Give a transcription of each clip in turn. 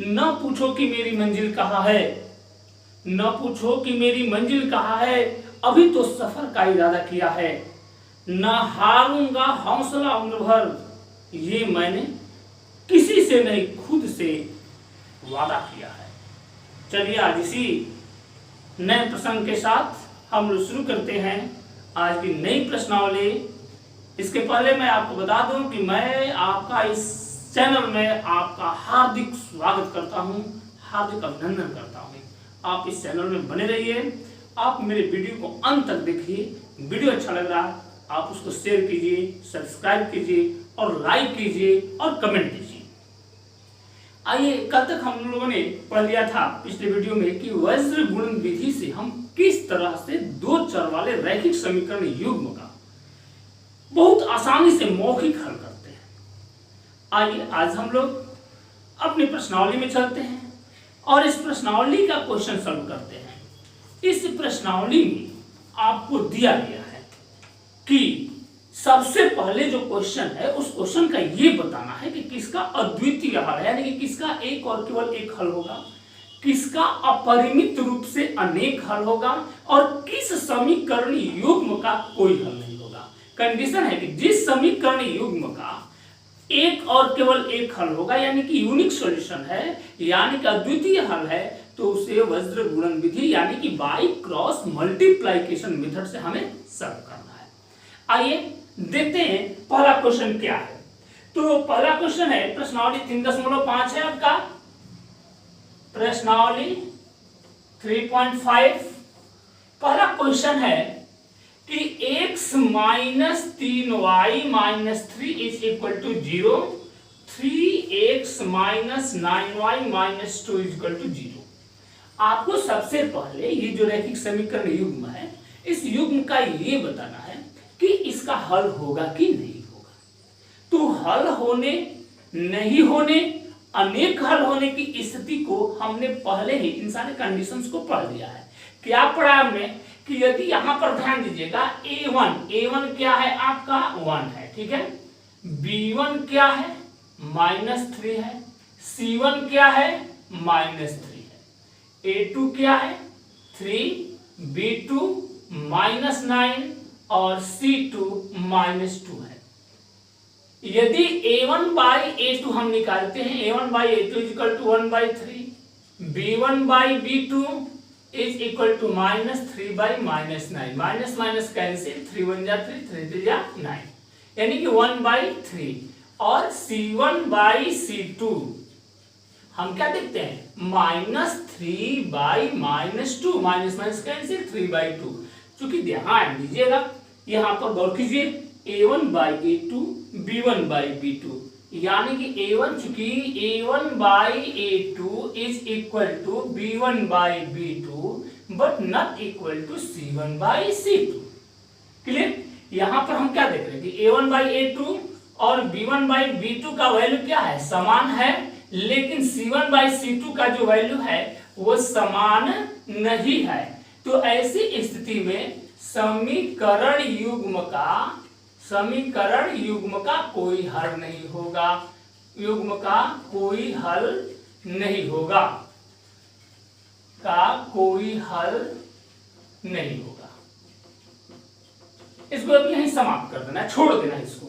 न पूछो कि मेरी मंजिल कहाँ है, न पूछो कि मेरी मंजिल कहाँ है, अभी तो सफर का इरादा किया है, न हारूंगा हौसला उम्र भर, ये मैंने किसी से नहीं खुद से वादा किया है। चलिए आज इसी नए प्रसंग के साथ हम लोग शुरू करते हैं आज की नई प्रश्नावली। इसके पहले मैं आपको बता दूं कि मैं आपका इस चैनल में आपका हार्दिक स्वागत करता हूं, हार्दिक अभिनंदन करता हूं। आप इस चैनल में बने रहिए, आप मेरे वीडियो को अंत तक देखिए। वीडियो अच्छा लग रहा है आप उसको शेयर कीजिए, सब्सक्राइब कीजिए और लाइक कीजिए और कमेंट कीजिए। आइए, कल तक हम लोगों ने पढ़ लिया था पिछले वीडियो में कि वज्र गुणन विधि से हम किस तरह से दो चर वाले रैखिक समीकरण युग्म का बहुत आसानी से मौखिक हल करते हैं। आइए आज हम लोग अपनी प्रश्नावली में चलते हैं और इस प्रश्नावली का क्वेश्चन सॉल्व करते हैं। इस प्रश्नावली में आपको दिया गया है कि सबसे पहले जो क्वेश्चन है उस क्वेश्चन का ये बताना है कि किसका अद्वितीय हल है, यानी कि किसका एक और केवल एक हल होगा, किसका अपरिमित रूप से अनेक हल होगा और किस समीकरण युग्म का कोई हल नहीं होगा। कंडीशन है कि जिस समीकरण युग्म का एक और केवल एक हल होगा यानी कि यूनिक सॉल्यूशन है, यानी कि अद्वितीय हल है, तो उसे वज्र गुणन विधि यानी कि बाई क्रॉस मल्टीप्लिकेशन मेथड से हमें सॉल्व करना है। आइए देखते हैं पहला क्वेश्चन क्या है। तो पहला क्वेश्चन है प्रश्नावली 3.5 है आपका, प्रश्नावली 3.5। पहला क्वेश्चन है कि x minus 3y minus 3 is equal to 0, 3x minus 9y minus 2 is equal to 0। आपको सबसे पहले ये जो रैखिक समीकरण युग्म है इस युग्म का ये बताना है कि इसका हल होगा कि नहीं होगा। तो हल होने, नहीं होने, अनेक हल होने की स्थिति को हमने पहले ही इन सारे कंडीशंस को पढ़ लिया है। क्या पढ़ा हमने कि यदि यहां पर ध्यान दीजिएगा a1 क्या है आपका 1 है, ठीक है, b1 क्या है -3 है, c1 क्या है -3 है, a2 क्या है 3, b2 -9 और C2 -2 है। यदि A1 बाई A2 हम निकालते हैं, A1 by A2 is equal to 1/3, B1 by B2 is equal to -3 by -9, minus minus cancel, 3 1 जा 3, 3 3 जा 9, यानी कि 1/3। और C1 बाई C2 हम क्या देखते हैं -3 बाई -2, माइनस माइनस कैंसिल, 3/2। चूंकि ध्यान दीजिएगा यहां पर गौर कीजिए A1 by A2, B1 by B2, यानी कि A1 चूंकि A1 by A2 is equal to B1 by B2 but not equal to C1 by C2। Clear? यहां पर हम क्या देख रहे हैं कि A1 बाई A2 और B1 बाई B2 का वैल्यू क्या है, समान है, लेकिन C1 बाई C2 का जो वैल्यू है वो समान नहीं है। तो ऐसी स्थिति में समीकरण युग्म का कोई हल नहीं होगा, युग्म का कोई हल नहीं होगा, का कोई हल नहीं होगा। इसको अब यहीं समाप्त कर देना, छोड़ देना इसको,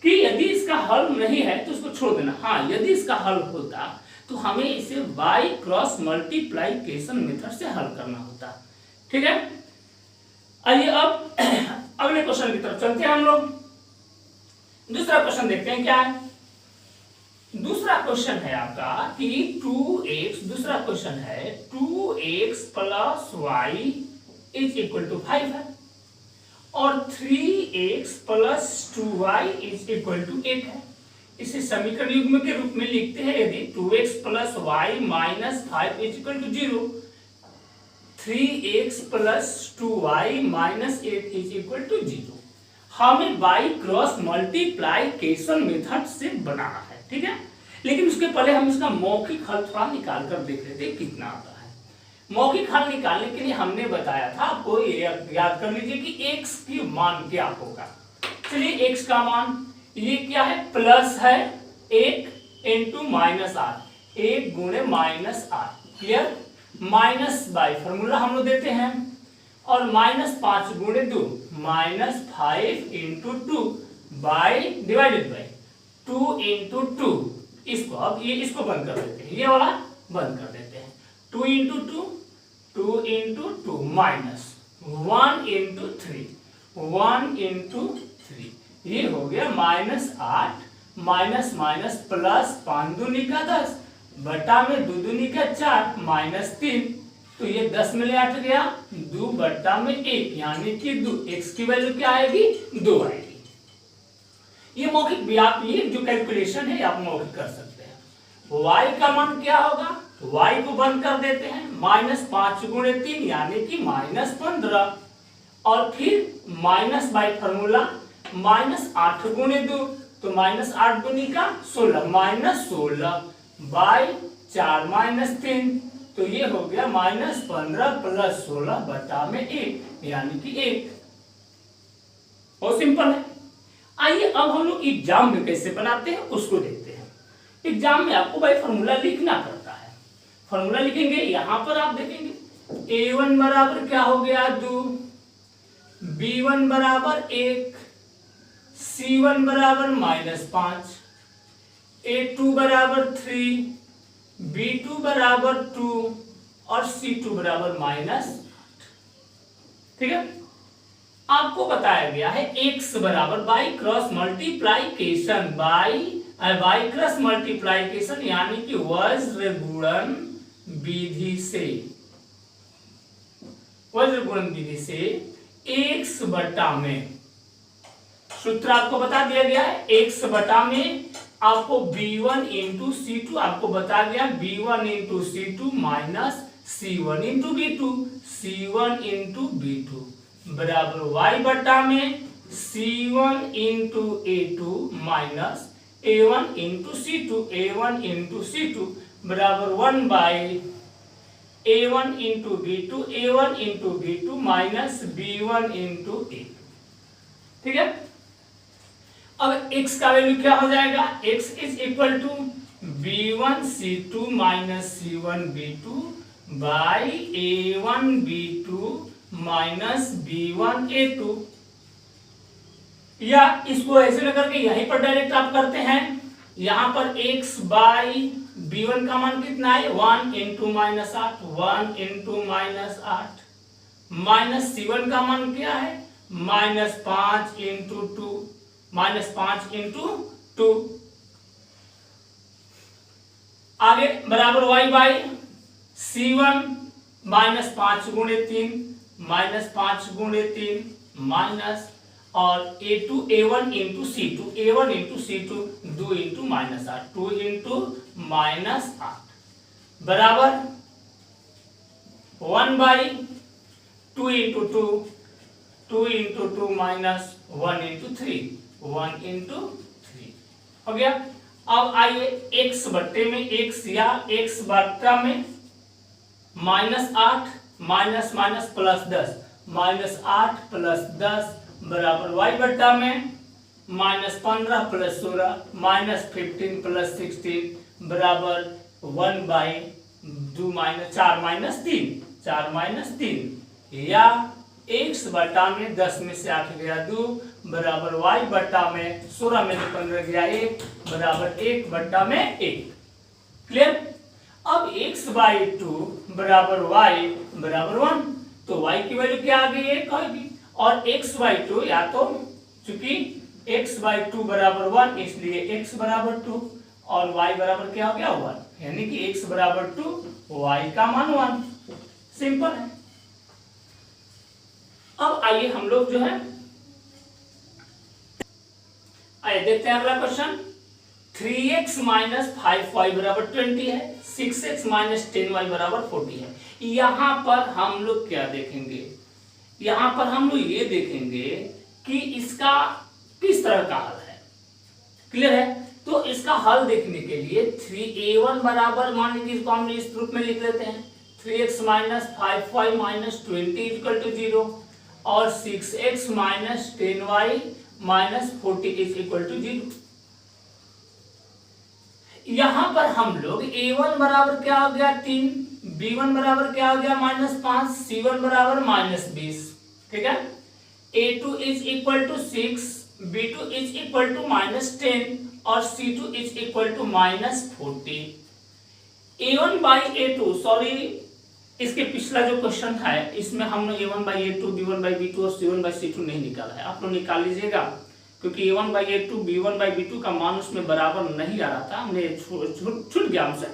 कि यदि इसका हल नहीं है तो इसको छोड़ देना। हाँ, यदि इसका हल होता तो हमें इसे बाई क्रॉस मल्टीप्लिकेशन मेथड से हल करना होता। ठीक है, आइए अब अगले क्वेश्चन की तरफ चलते हैं हम लोग। दूसरा क्वेश्चन देखते हैं क्या है। दूसरा क्वेश्चन है आपका कि 2x, दूसरा क्वेश्चन है 2x plus y is equal to 5 है और 3x plus 2y is equal to 8 है। इसे समीकरण युग्म के रूप में लिखते हैं। यदि 2x plus y minus 5 is equal to 0, 3x plus 2y minus 8 is equal to 0। हमें बाई क्रॉस मल्टीप्लिकेशन मेथड से बनाना है, ठीक है। लेकिन उसके पहले हम इसका मौखिक हल थोड़ा निकाल कर देख लेते हैं कितना आता है। मौखिक हल निकालने के लिए हमने बताया था, आपको याद कर लीजिए कि x की मान क्या होगा। चलिए x का मान ये क्या है, प्लस है 1 इंटू माइनस 8, 1 गुणे minus 8। Clear? Minus by formula हम लोग देते हैं, और -5 गुणे 2 -5 into 2 by divided by 2 into 2। इसको अब ये इसको बंद कर देते हैं, ये वाला बंद कर देते हैं। 2 into 2 2 into 2 minus 1 into 3 1 into 3, ये हो गया -8 माइनस माइनस प्लस 5 दूनी का 10 बटा में 2 दूनी का 4 -3, तो ये 10 में ले 8 गया, 2 बटा में 1 यानी कि 2। x की वैल्यू क्या आएगी? 2 आएगी। ये मौखिक भी आप ये जो कैलकुलेशन है आप मौखिक कर सकते हैं। y का मान क्या होगा? y को बंद कर देते हैं, -5 गुणे 3 यानी कि -15, और फिर माइनस बाई फॉर्मूला -8 गुणे 2 तो -8 दूनी का 16 -16 बाई 4 -3, तो ये हो गया -15 प्लस 16 बटा में 1 यानी कि 1। बहुत सिंपल है। आइए अब हम लोग एग्जाम में कैसे बनाते हैं उसको देखते हैं। एग्जाम में आपको भाई फॉर्मूला लिखना पड़ता है। फॉर्मूला लिखेंगे, यहां पर आप देखेंगे a1 बराबर क्या हो गया 2, b1 बराबर 1, c1 बराबर -5, a2 बराबर 3, b2 बराबर 2 और c2 बराबर -8। ठीक है? आपको बताया गया है x बराबर by cross multiplication by cross multiplication यानी कि वज्र गुणन विधि से, वज्र गुणन विधि से x बटा में, सूत्र आपको बता दिया गया है, x बटा में आपको b1 इंटू c2 आपको बता गया b1 into c2 minus c1 into b2, c1 into b2 बराबर y बटा में c1 into a2 minus a1 into c2, a1 into c2 बराबर 1 by a1 into b2, a1 into b2 minus b1 into a2। ठीक है? अब x का value क्या हो जाएगा? x is equal to b1 c2 minus c1 b2 by a1 b2 minus b1 a2, या इसको ऐसे लेकर के यहीं पर डायरेक्ट आप करते हैं। यहां पर x बाई b1 का मान कितना है? 1 इंटू -8, 1 इंटू -8 माइनस c1 का मान क्या है? -5 इंटू 2, -5 इंटू 2, आगे बराबर y बाई c1 -5 गुणे 3 -5 गुणे 3 माइनस और a2 a1 into c2, a1 into c2 2 into -8, 2 into -8 बराबर 1 by 2 into 2, 2 into 2 minus 1 into 3, 1 into 3 हो गया। अब आइए x बट्टे में x या x बट्टा में -8 माइनस माइनस प्लस 10, -8 प्लस 10 बराबर y बट्टा में -15 प्लस 16 -15 प्लस 16 बराबर 1 बाई 2 4 -3, 4 -3, या x बटा में 10 में से 8 गया 2 बराबर y बटा में 16 में से 15 गया 1 बराबर 1 बटा में 1। क्लियर? अब x बाई 2 बराबर y बराबर 1, तो y की वैल्यू क्या आ गई? 1 आएगी, और x बाई 2 या तो चूंकि x बाई 2 बराबर 1 इसलिए x बराबर 2 और y बराबर क्या हो गया 1, यानी कि x बराबर 2 y का मान 1। सिंपल है। अब आइए हम लोग जो है आइए देखते हैं अगला क्वेश्चन। 3x माइनस 5y बराबर 20 है, 6x माइनस 10y बराबर 40 है। यहां पर हम लोग क्या देखेंगे? यहां पर हम लोग ये देखेंगे कि इसका किस तरह का हल है। क्लियर है? तो इसका हल देखने के लिए 3a1 बराबर मान लीजिए इसको हम इस रूप में लिख लेते हैं 3x minus 5y minus 20 equal to 0 और 6x minus 10y minus 40 is equal to 0। यहाँ पर हम लोग a1 बराबर क्या हो गया 3, b1 बराबर क्या हो गया -5, c1 बराबर -20, ठीक है। a2 is equal to 6, b2 is equal to -10 और c2 is equal to -40। a1 by a2, sorry इसके पिछला जो क्वेश्चन है इसमें हमने a1 by a2, b1 by b2 और c1 बाई c2 नहीं निकाला है, आप लोग निकाल लीजिएगा, क्योंकि a1 by a2, b1 by b2 का मान उसमें बराबर नहीं आ रहा था, हमने छूट गया हमसे,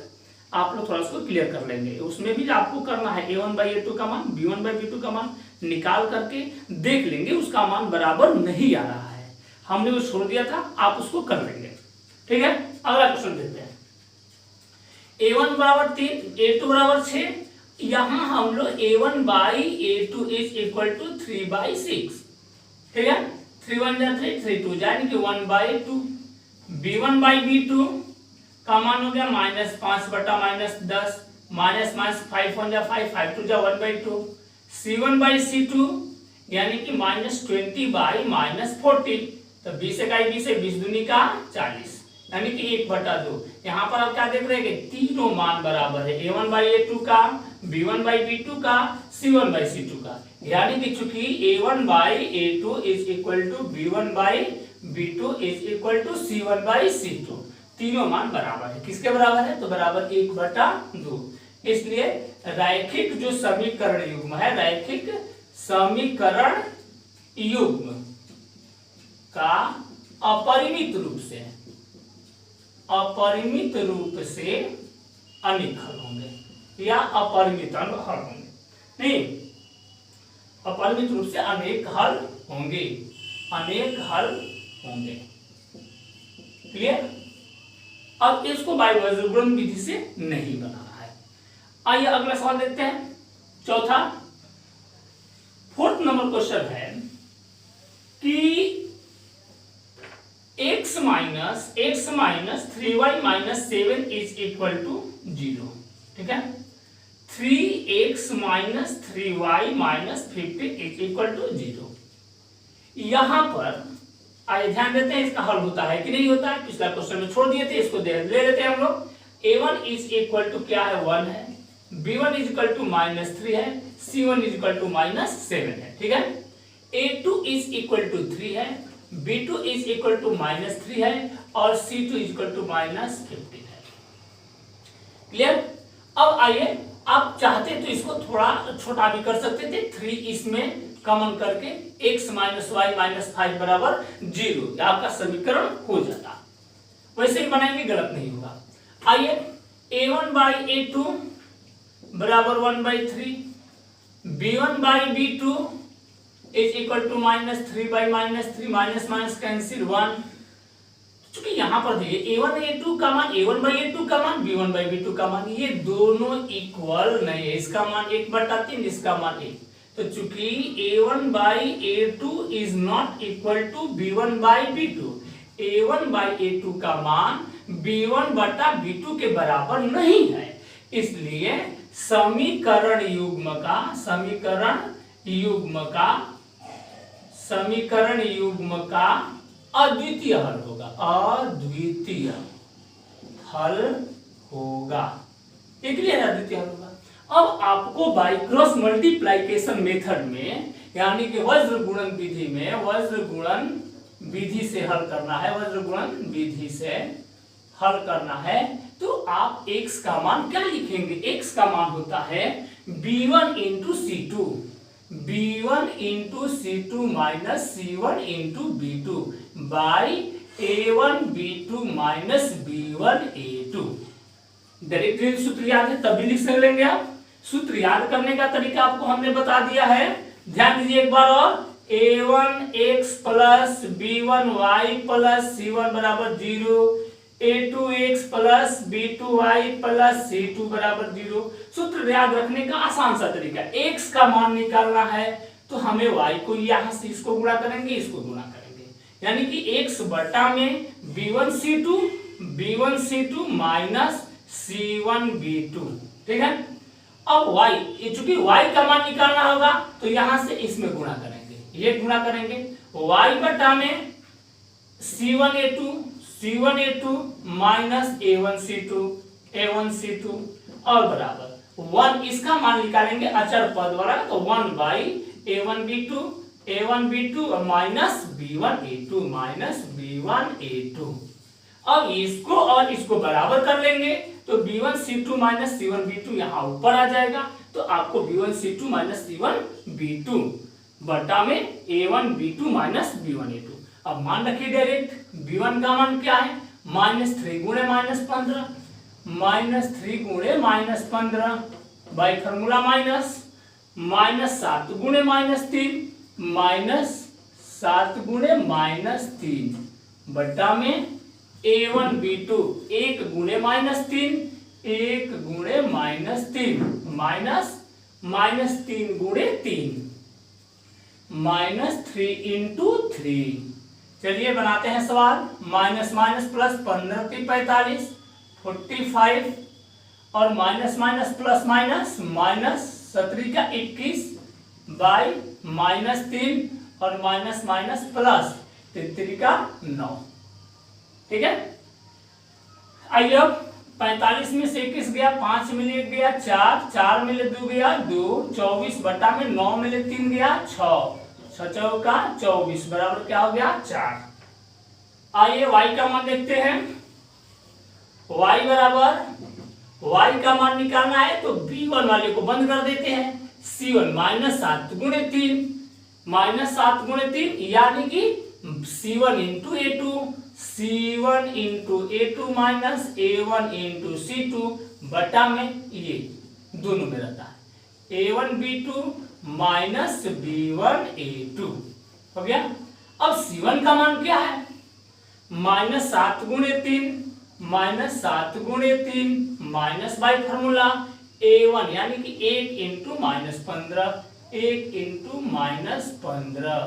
आप लोग थोड़ा उसको क्लियर कर लेंगे। उसमें भी आपको करना है a1 बाई a2 का मान, b1 बाई b2 का मान निकाल करके देख लेंगे, उसका मान बराबर नहीं आ रहा है, हमने वो छोड़ दिया था, आप उसको कर लेंगे, ठीक है। अगला क्वेश्चन देखते हैं। a1 बराबर 3, a2 बराबर 6, यहां हम लोग a1 by a2 is equal to 3/6, ठीक है। 3 1 जा 3, 3 2 यानी कि 1/2। b1 बाई b2 का मान हो गया -5 बटा -10, -5 1 जा 5, 5 2 जा 1/2। c1 बाई c2 यानी कि -20 बाई -40, तो 20 इकाई 20 है, 20 दूनी का 40, यानी कि 1/2। यहाँ पर आप क्या देख रहे हैं कि तीनों मान बराबर है, a1 बाई a2 का, b1 बाई b2 का, c1 बाई c2 का, यानी कि चूंकि a1 by a2 is equal to b1 by b2 is equal to c1 by c2, तीनों मान बराबर है। किसके बराबर है? तो बराबर 1/2। इसलिए रैखिक जो समीकरण युग्म है, रैखिक समीकरण युग्म का अपरिमित रूप से अनेक हल होंगे या अपरिमित हल होंगे, नहीं, अपरिमित रूप से अनेक हल होंगे, क्लियर। अब इसको वायुवज्रगुणन विधि से नहीं बनाना है। आइए अगला सवाल देखते हैं, चौथा, 4th नंबर क्वेश्चन है कि x minus 3y minus 7 is equal to 0, ठीक है। 3x minus 3y minus 50 is equal to 0। यहां पर आइए ध्यान देते हैं इसका हल होता है कि नहीं होता है, पिछला क्वेश्चन में छोड़ दिए थे, इसको ले लेते हैं हम लोग। a1 इज इक्वल टू क्या है 1 है, b1 इज इक्वल टू -3 है, c1 इज इक्वल टू -7 है, ठीक है। a2 इज इक्वल टू 3 है, b2 इज इक्वल टू -3 है और c2 इज इक्वल टू -15 है, क्लियर। अब आइए, आप चाहते तो इसको थोड़ा छोटा भी कर सकते थे, 3 इसमें कॉमन करके x माइनस वाई माइनस 5 बराबर 0, आपका समीकरण हो जाता, वैसे ही बनाएंगे, गलत नहीं होगा। आइए, a1 बाई a2 बराबर 1/3, b1 by b2 is equal to -3 by -3, minus minus cancel 1। चूंकि यहां पर देखिए a1 a2 का मान, a1 बाई a2 का मान, b1 बाई b2 का मान, ये दोनों इक्वल नहीं है, इसका मान 1/3, इसका मान 1, तो चूंकि a1 by a2 is not equal to b1 by b2, a1 by a2 का मान b1 बटा b2 के बराबर नहीं है, इसलिए समीकरण युग्म का अद्वितीय हल होगा, एक लिए अद्वितीय हल होगा। अब आपको बाई क्रॉस मल्टीप्लिकेशन मेथड में, यानी कि वज्र गुणन विधि में, वज्र गुणन विधि से हल करना है, तो आप x का मान क्या लिखेंगे? x का मान होता है b1 into c2 minus c1 into b2 by a1 b2 minus b1 a2। Direct सूत्र याद है तभी लिख लेंगे आप। सूत्र याद करने का तरीका आपको हमने बता दिया है, ध्यान दीजिए एक बार और। a1x plus b1y plus c1 बराबर 0, a2x plus b2y plus c2 बराबर 0। सूत्र याद रखने का आसान सा तरीका, x का मान निकालना है तो हमें y को यहां से इसको गुणा करेंगे, इसको गुणा करेंगे, यानी कि x बटा में b1 c2 minus c1 b2, ठीक है। अब y, चूंकि y का मान निकालना होगा तो यहां से इसमें गुणा करेंगे, ये गुणा करेंगे, y बटा में c1 a2 C1A2 minus A1C2 और बराबर 1, इसका मान निकालेंगे अचर पद वाला, तो 1 बाई A1B2 और माइनस B1A2 अब इसको और इसको बराबर कर लेंगे तो B1C2 माइनस C1B2 यहाँ ऊपर आ जाएगा, तो आपको B1C2 माइनस C1B2 बटा में A1B2 माइनस B1A2। अब मान रखिए डायरेक्ट, B1 का मान क्या है, -3 गुणे -15, -3 गुणे -15 बाई फॉर्मूला -7 गुणे -3, -7 गुणे -3 बटा में A1B2 1 गुणे -3, 1 गुणे -3 -3 गुणे 3 -3 इंटू 3। चलिए बनाते हैं सवाल। माइनस माइनस प्लस 15 की 45 45 और माइनस माइनस प्लस माइनस -17 का 21 बाई -3 और माइनस माइनस प्लस 3 का 9। ठीक है, आइए अब 45 में से 21 गया, 5 में 1 गया 4, 4 में 2 गया 2, 24 बटा में 9 में 3 गया 6, 6 चौका 24 बराबर क्या हो गया 4। आइए y का मान देखते हैं। y बराबर, y का मान निकालना है तो b1 वाले को बंद कर देते हैं। c1 -7 गुणे 3 -7 गुणे 3 यानी कि c1 into A2 minus A1 into C2 बटा में ये दोनों में रहता है A1B2 माइनस B1A2 हो गया। अब C1 का मान क्या है, -7 गुणे 3 माइनस बाई फॉर्मूला A1 यानी कि 1 इंटू -15 1 इंटू -15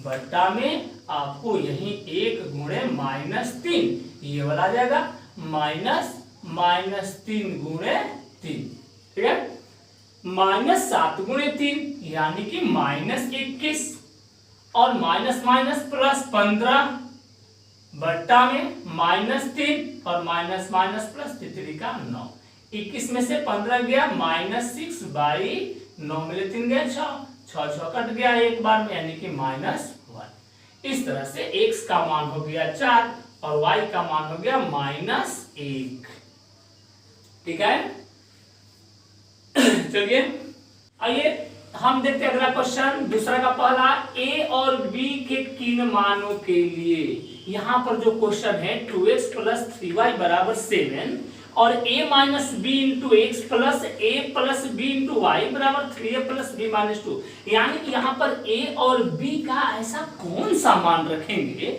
बटा में आपको यही 1 गुणे -3 ये वाला आ जाएगा -3 गुणे 3। ठीक है, -7 गुणे 3 यानी कि -21 और माइनस माइनस प्लस 15 बट्टा में -3 और माइनस माइनस प्लस 3 का 9। 21 में से 15 गया -6 बाई 9 में 3 गया 6, 6 कट गया एक बार में यानी कि -1। इस तरह से x का मान हो गया 4 और y का मान हो गया -1। ठीक है, चलिए आइए हम देखते हैं अगला क्वेश्चन। दूसरा का पहला, a और b के किन मानों के लिए। यहां पर जो क्वेश्चन है 2x प्लस 3y बराबर 7 और a minus b into x plus a plus b into y बराबर 3a प्लस b माइनस 2। यानी कि यहाँ पर a और b का ऐसा कौन सा मान रखेंगे,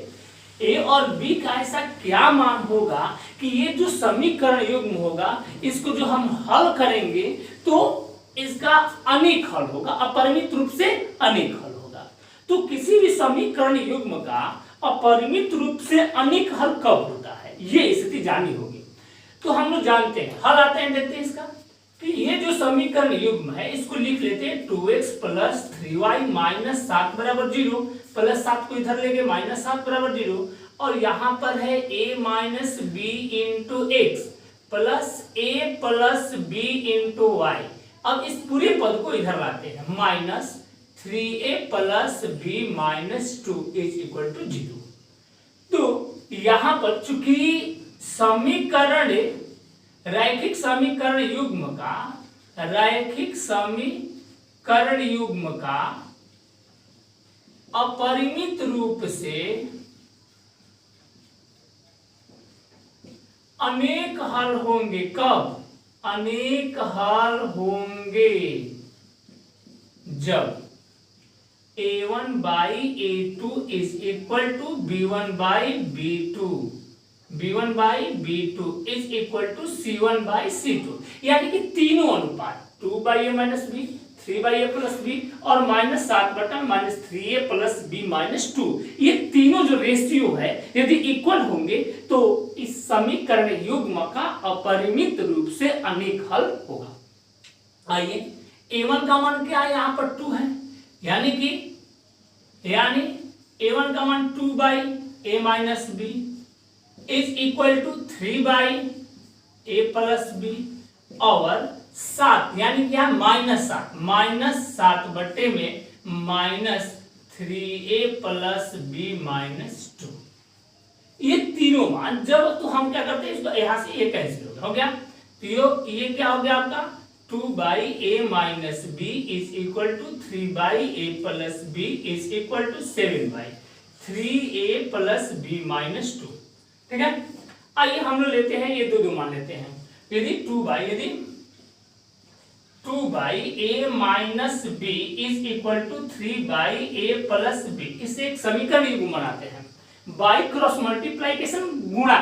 a और b का ऐसा क्या मान होगा कि ये जो समीकरण युग्म होगा इसको जो हम हल करेंगे तो इसका अनेक हल होगा, अपरिमित रूप से अनेक हल होगा। तो किसी भी समीकरण युग्म का अपरिमित रूप से अनेक हल कब होता है ये स्थिति जाननी होगी। तो हम लोग जानते हैं, हल आते हैं देखते हैं इसका कि ये जो समीकरण युग्म है इसको लिख लेते हैं 2x प्लस 3y माइनस 7 बराबर 0, प्लस 7 को इधर लेंगे माइनस 7 बराबर 0 और यहाँ पर है a minus b into x plus a plus b into y. अब इस पूरे पद को इधर लाते हैं minus 3a plus b minus 2 is equal to 0। तो यहां पर चूंकि समीकरण रैखिक समीकरण युग्म का अपरिमित रूप से अनेक हल होंगे। कब अनेक हल होंगे? जब a1 by a2 is equal to b1 by b2, b1 by b2 is equal to c1 by c2। यानी कि तीनों अनुपात 2 by a minus b, 3 by a plus b और -7 बटा -3a प्लस b माइनस 2, ये तीनों जो रेशियो है यदि इक्वल होंगे तो इस समीकरण युग्म का अपरिमित रूप से अनेक हल होगा। आइए a1 का मान क्या है, यहाँ पर 2 है यानी a1 का मान 2 by a minus b is equal to 3/a plus b और 7 यानी क्या -7 बट्टे में -3a प्लस बी -2। ये तीनों मान जब तो हम क्या करते हैं इसको यहां से ये कैंसिल हो गया तो ये क्या हो गया आपका 2/a minus b is equal to 3/a plus b is equal to 7/3a plus बी -2। ठीक है, आइए हम लोग लेते हैं ये दो मान लेते हैं। यदि 2/a minus b is equal to 3/a plus b, इससे एक समीकरण युग्म बनाते हैं। बाई क्रॉस मल्टीप्लाइकेशन गुणा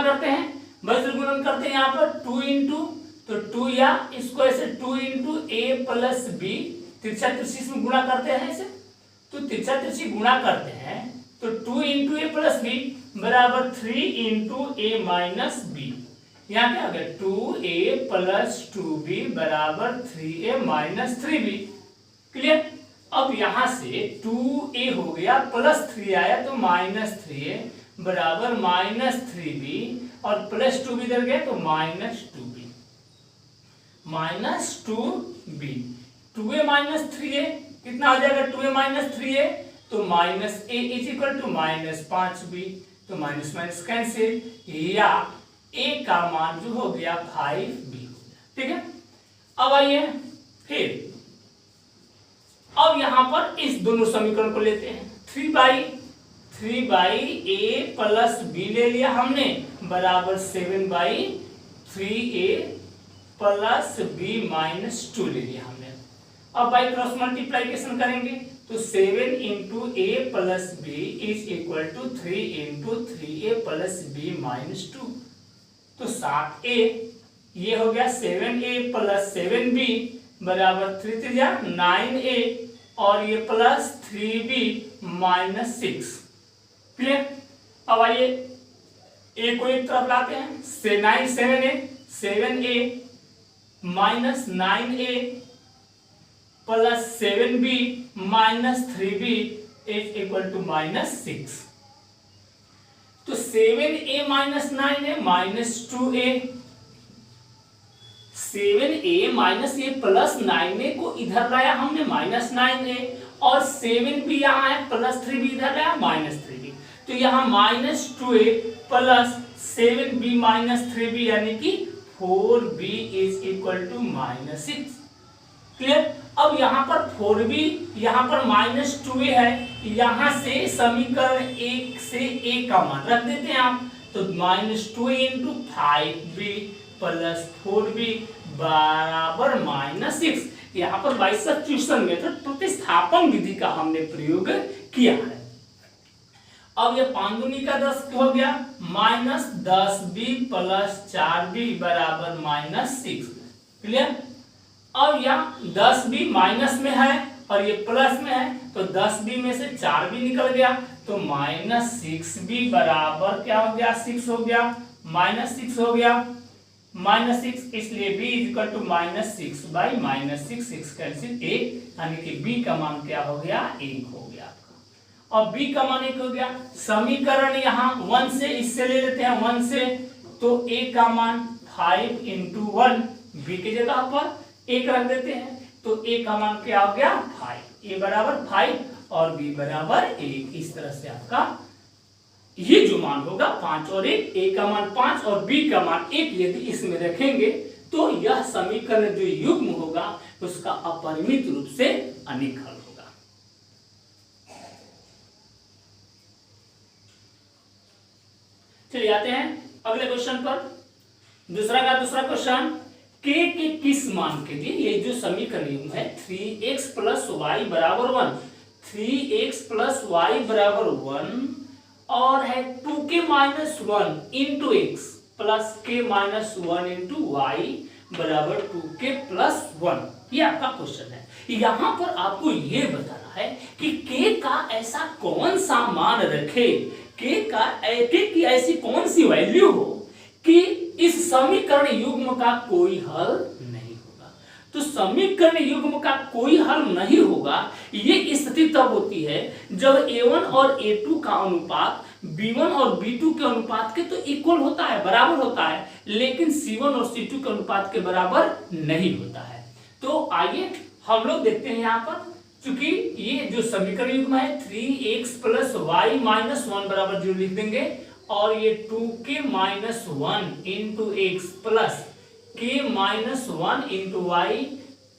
करते हैं बस गुणन करते हैं यहाँ पर 2 इंटू तो 2 या इसको ऐसे 2 इंटू ए प्लस बी तिरछा तिरछी में गुणा करते हैं ऐसे, तो तिरछा तिरछी गुणा करते हैं तो 2 इंटू ए प्लस बी बराबर 3 इंटू ए माइनस बी। यहाँ क्या हो गया 2a प्लस 2b बराबर 3a माइनस 3b। क्लियर, अब यहां से 2a हो गया प्लस 3 आया तो -3a बराबर -3b और प्लस 2b इधर गया तो -2b 2a माइनस 3a कितना हो जाएगा 2a माइनस 3a तो -a is equal to -5b तो माइनस माइनस कैंसिल या a का मान जो हो गया 5b हो गया। ठीक है, अब आइए फिर अब यहां पर इस दोनों समीकरण को लेते हैं 3/a प्लस b ले लिया हमने बराबर 7/3a प्लस b -2 ले लिया हमने। अब बाई क्रॉस मल्टीप्लाइकेशन करेंगे तो 7 into a plus b is equal to 3 into 3a plus b -2 तो 7a ये हो गया 7a प्लस 7b बराबर 3 3 9a और ये प्लस 3b -6। क्लियर, अब आइए a को एक तरफ लाते हैं 7a minus 9a plus 7b minus 3b is equal to -6 तो 7a minus 9a minus 2a 7a minus a plus 9a को इधर लाया हमने -9a और 7b यहाँ है प्लस 3b इधर लाया -3b तो यहाँ -2a प्लस 7b -3b यानी कि 4b is equal to -6। Clear, अब यहाँ पर 4b यहाँ पर -2a है, यहाँ से समीकरण 1 से a का मान रख देते हैं आप तो -2a into 5b plus 4b बराबर -6। यहाँ पर बाई सब्स्टिट्यूशन मेथड प्रतिस्थापन विधि का हमने प्रयोग किया है। अब ये 5 दूनी का 10 हो गया -10b प्लस 4b बराबर -6। क्लियर, अब यहाँ 10b माइनस में है और ये प्लस में है तो 10b में से 4b निकल गया तो -6b बराबर क्या हो गया 6 हो गया -6 हो गया -6 इसलिए b is equal to -6/-6 6 cancel 1 यानी कि b का मान क्या हो गया 1 हो गया आपका। और b का मान 1 हो गया। समीकरण यहाँ 1 से इससे ले लेते हैं 1 से तो a का मान 5 इंटू 1 b की जगह पर 1 रख देते हैं तो a का मान क्या हो गया 5 a बराबर 5 और b बराबर 1। इस तरह से आपका ये जो मान होगा 5 और 1 a का मान 5 और b का मान 1 यदि इसमें रखेंगे तो यह समीकरण जो युग्म होगा उसका अपरिमित रूप से अनिक हल होगा। चलिए आते हैं अगले क्वेश्चन पर। दूसरा क्वेश्चन k के किस मान के लिए ये जो समीकरण युग्म है 3x प्लस वाई बराबर 1 3x प्लस वाई बराबर 1 और है 2k minus 1 into x plus k minus 1 into y बराबर 2k प्लस 1। ये आपका क्वेश्चन है। यहाँ पर आपको ये बताना है कि k का ऐसा कौन सा मान रखे, k की ऐसी कौन सी वैल्यू हो कि इस समीकरण युग्म का कोई हल नहीं होगा। तो समीकरण युग्म का कोई हल नहीं होगा ये स्थिति तब होती है जब a1 और a2 का अनुपात B1 और B2 के अनुपात के तो इक्वल होता है, बराबर होता है, लेकिन C1 और C2 के अनुपात के बराबर नहीं होता है। तो आइए हम लोग देखते हैं यहाँ पर, चूंकि ये जो समीकरण युग्म है 3x प्लस वाई माइनस 1 बराबर 0 लिख देंगे, और ये 2k minus 1 into x plus k minus 1 into y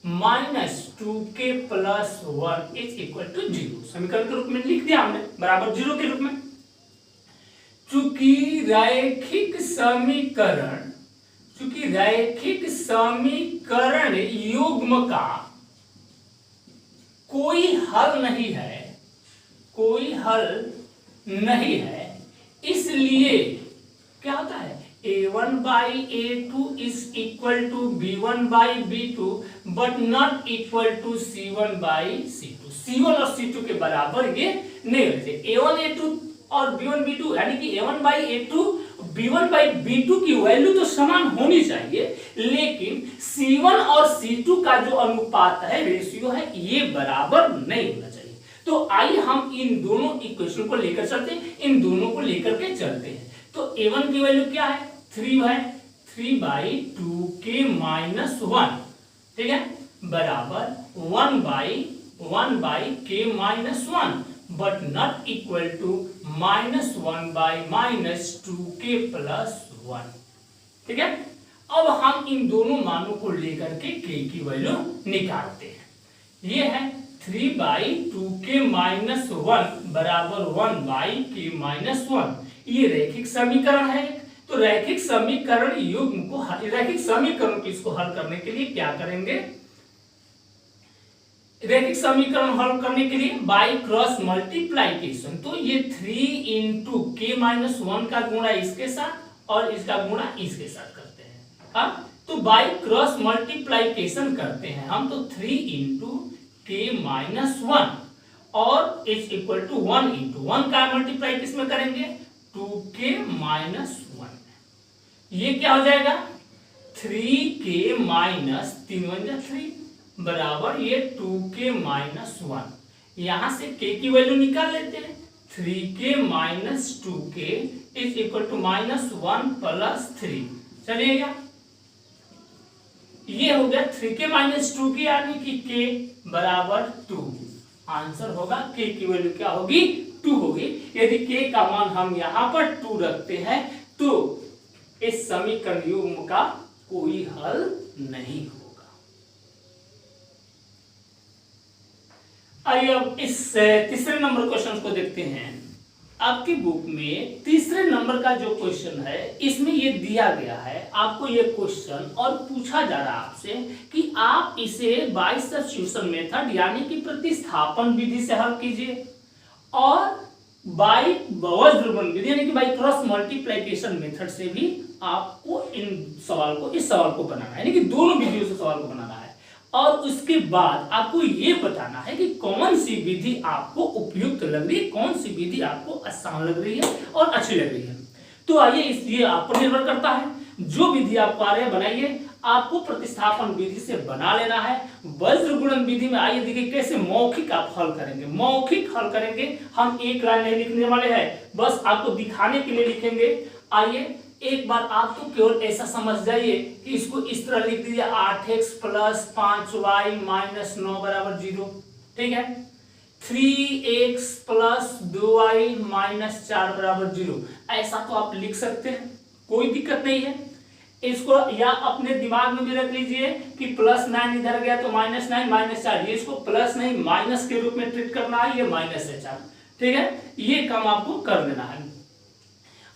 minus 2k plus 1 is equal to 0 समीकरण के रूप में लिख दिया हमने, बराबर 0 के रूप में। चूंकि रैखिक समीकरण युग्म का कोई हल नहीं है, इसलिए क्या होता है a1 by a2 is equal to b1 by b2 but not equal to c1 by c2। c1 और c2 के बराबर ये नहीं होते। a1 a2 और b1 b2 यानी कि a1 by a2 b1 by b2 की वैल्यू तो समान होनी चाहिए, लेकिन c1 और c2 का जो अनुपात है, रेशियो है, ये बराबर नहीं होना चाहिए। तो आइए हम इन दोनों इक्वेशन को लेकर चलते हैं, इन दोनों को लेकर के चलते हैं। तो a1 की वैल्यू क्या है, 3 है, 3 बाई 2k माइनस 1, ठीक है, बराबर 1 by k minus 1 but not equal to minus 1 by minus 2k plus 1, ठीक है। अब हम इन दोनों मानों को लेकर के k की वैल्यू निकालते हैं। ये है 3 बाई 2k माइनस 1 बराबर 1 बाई k माइनस 1। ये रैखिक समीकरण है। तो रैखिक समीकरण युग्म को, रैखिक समीकरण को इसको हल करने के लिए क्या करेंगे, रैखिक समीकरण हल करने के लिए बाई क्रॉस मल्टीप्लाइकेशन। तो ये 3 इंटू k माइनस 1 का गुणा इसके साथ और इसका गुणा इसके साथ करते हैं। अब तो बाई क्रॉस मल्टीप्लाइकेशन करते हैं हम, तो 3 इंटू k माइनस 1 और इज इक्वल टू 1 इंटू 1 का मल्टीप्लाई किसमें करेंगे, 2k माइनस 1। ये क्या हो जाएगा, 3k माइनस 3 बराबर ये 2k माइनस 1। यहां से k की वैल्यू निकाल लेते हैं, 3k minus 2k is equal to minus 1 plus 3। चलिएगा, ये हो गया 3k माइनस 2k यानी कि k बराबर 2। आंसर होगा k की वैल्यू क्या होगी, 2 होगी। यदि k का मान हम यहां पर 2 रखते हैं तो इस समीकरण युग्म का कोई हल नहीं होगा। आइए अब इस तीसरे नंबर क्वेश्चन को देखते हैं। आपकी बुक में तीसरे नंबर का जो क्वेश्चन है, इसमें ये दिया गया है आपको ये क्वेश्चन, और पूछा जा रहा है आपसे कि आप इसे बाय सब्स्टिट्यूशन मेथड यानी कि प्रतिस्थापन विधि से हल कीजिए, और बाय वज्रगुणन विधि यानी कि बाय क्रॉस मल्टीप्लिकेशन मेथड से भी आपको इस सवाल को बनाना है, यानी कि दोनों विधियों से सवाल को बनाना है। और उसके बाद आपको ये बताना है कि कौन सी विधि आपको उपयुक्त लग रही है, कौन सी विधि आपको आसान लग रही है और अच्छी लग रही है। तो आइए, इसलिए आप पर निर्भर करता है, जो विधि आपको आ रही है बनाइए। आपको प्रतिस्थापन विधि से बना लेना है। वज्रगुणन विधि में आइए देखिए कैसे मौखिक आप हल करेंगे। मौखिक हल करेंगे, हम एक लाइन नहीं लिखने वाले हैं, बस आपको दिखाने के लिए लिखेंगे। आइए एक बार आप तो केवल ऐसा समझ जाइए कि इसको इस तरह लिख दीजिए, 8x प्लस 5y माइनस 9 बराबर 0, ठीक है। 3x प्लस 2y माइनस 4 बराबर 0, ऐसा तो आप लिख सकते हैं, कोई दिक्कत नहीं है। इसको या अपने दिमाग में भी रख लीजिए कि प्लस 9 इधर गया तो माइनस 9 माइनस 4, ये इसको प्लस नहीं माइनस के रूप में ट्रीट करना है, ये माइनस है 4, ठीक है। ये काम आपको कर देना है।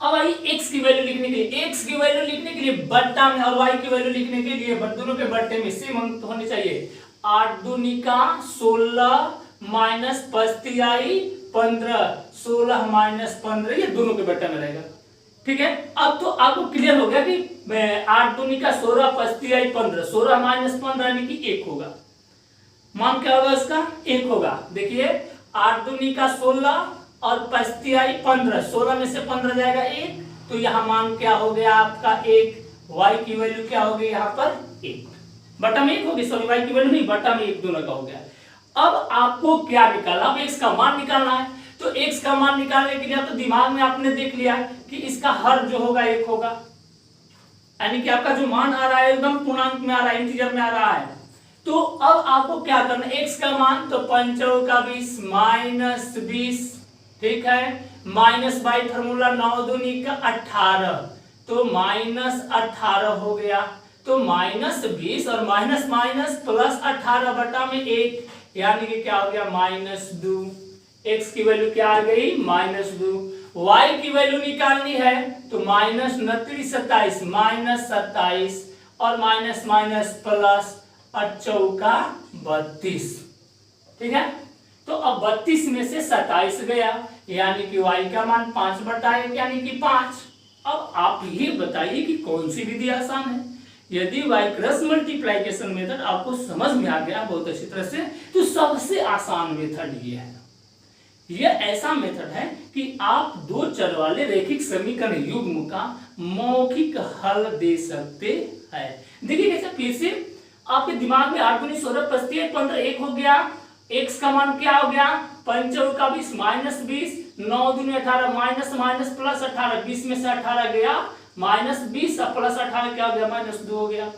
अब आई x की वैल्यू लिखने के लिए, x की वैल्यू लिखने के लिए बट्टा में, और y की वैल्यू लिखने के लिए दोनों के बट्टे में सेम अंक होने चाहिए। 8 दूनी का 16 माइनस 35 15, 16 माइनस 15, ये दोनों के बट्टे में रहेगा, ठीक है। अब तो आपको क्लियर हो गया कि 8 दूनी का 16 35 15, 16 माइनस 15 यानी कि 1 होगा। मान क्या होगा इसका, 1 होगा। देखिए 8 दूनी का 16 और 35 15, 16 में से 15 जाएगा 1, तो यहाँ मान क्या हो गया आपका 1। y की वैल्यू क्या होगी यहाँ पर 1, बटा में 1 होगी, सॉरी y की वैल्यू नहीं, बटा में 1 दोनों का हो गया। अब आपको क्या निकालना, अब x का मान निकालना है। तो x का मान निकालने के लिए तो दिमाग में आपने देख लिया कि इसका हर जो होगा 1 होगा, यानी कि आपका जो मान आ रहा है एकदम पूर्णांक में आ रहा है, इंटीजर में आ रहा है। तो अब आपको क्या करना है, x का मान तो 5 का 20 माइनस 20, ठीक है, माइनस बाई फॉर्मूला 9 दूनी का 18, तो माइनस 18 हो गया। तो माइनस 20 और माइनस माइनस प्लस 18 बटा में 1, यानी कि क्या हो गया -2। x की वैल्यू क्या आ गई -2। y की वैल्यू निकालनी है तो -29 -27 और माइनस माइनस प्लस 32, ठीक है। तो अब 32 में से 27 गया, यानी कि y का मान 5 बटा 1 यानी कि 5। अब आप ये बताइए कि कौन सी विधि आसान है। यदि y क्रॉस मल्टीप्लिकेशन मेथड आपको समझ में आ गया बहुत अच्छी तरह से, तो सबसे आसान मेथड ये है। यह ऐसा मेथड है कि आप दो चर वाले रैखिक समीकरण युग्म का मौखिक हल दे सकते हैं। देखिए कैसे, फिर से आपके दिमाग में 8 × 16 + 15 1 हो गया। x का मान क्या हो गया 5 का 20 माइनस 20, 9 दूनी 18 माइनस माइनस प्लस 18, 20 में से 18 गया -20 प्लस 18 क्या हो गया -2 हो गया।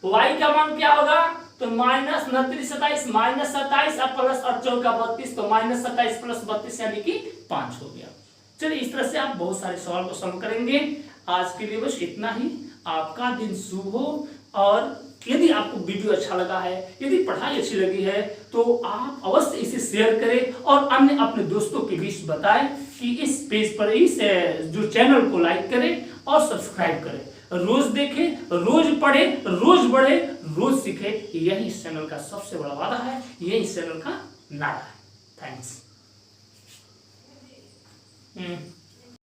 y का मान क्या होगा तो -29 माइनस 27 अब प्लस 4 का 32, तो -27 प्लस 32 यानी कि 5 हो गया। चलिए इस तरह से आप बहुत सारे सवाल को सॉल्व करेंगे। आज के लिए बस इतना ही। आपका दिन शुभ हो। और यदि आपको वीडियो अच्छा लगा है, यदि पढ़ाई अच्छी लगी है, तो आप अवश्य इसे शेयर करें और अन्य अपने दोस्तों के बीच बताएं कि इस पेज पर इस जो चैनल को लाइक करें और सब्सक्राइब करें। रोज देखें, रोज पढ़े, रोज बढ़े, रोज सीखे, यही इस चैनल का सबसे बड़ा वादा है, यही इस चैनल का नारा है। थैंक्स।